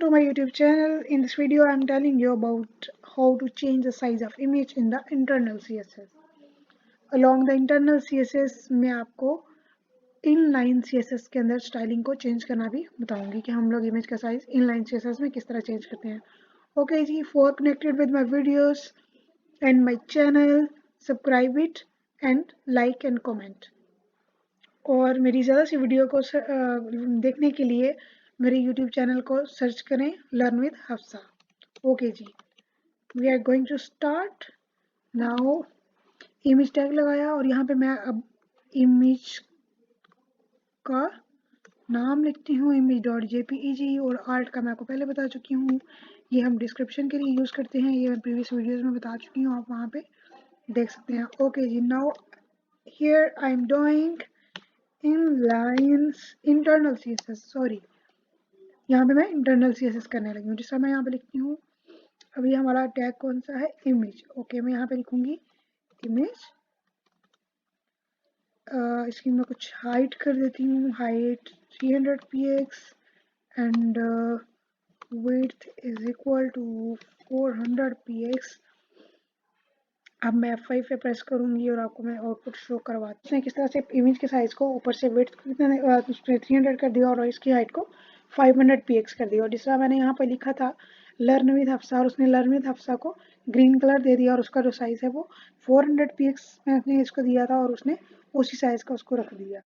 to my YouTube channel. In this video I'm telling you about how to change the size of image in the internal CSS. Along the internal CSS मैं आपको inline CSS के अंदर styling को change करना भी बताऊंगी कि हम लोग इमेज का साइज inline CSS में किस तरह चेंज करते हैं. Okay ji, for connected with my videos and my channel, subscribe it and like and comment. और मेरी ज़्यादा सी वीडियो को देखने के लिए मेरे YouTube चैनल को सर्च करें learn with Hafsa. Okay ji, we are going to start now. Image tag लगाया और यहाँ पे मैं अब इमेज का नाम लिखती हूँ image.jpeg और आर्ट का मैं आपको पहले बता चुकी हूँ. ये हम डिस्क्रिप्शन के लिए यूज़ करते हैं, ये मैं प्रीवियस वीडियोज़ में बता चुकी हूँ, आप वहाँ पे देख सकते हैं. Okay ji, now here I am doing internal CSS. Sorry, यहाँ पे मैं इंटरनल CSS करने लगी हूँ. जिस तरह मैं यहाँ पे लिखती हूँ, अभी हमारा टैग कौन सा है, इमेज. ओके, मैं यहाँ पे लिखूंगी इमेज. इसकी मैं कुछ हाइट कर देती हूँ, height 300 px and width is equal to 400 px. अब मैं F5 पे प्रेस करूंगी और आपको मैं आउटपुट शो करवाती हूँ किस तरह से इमेज के साइज को ऊपर से विड्थ कितने उसने 300 कर दिया और इसकी हाइट को 500 px कर दिया. और जिस तरह मैंने यहाँ पर लिखा था लर्न विद हफ्सा और उसने लर्न विद हफ्सा को ग्रीन कलर दे दिया और उसका जो साइज है वो 400 px मैंने इसको दिया था और उसने उसी साइज का उसको रख दिया.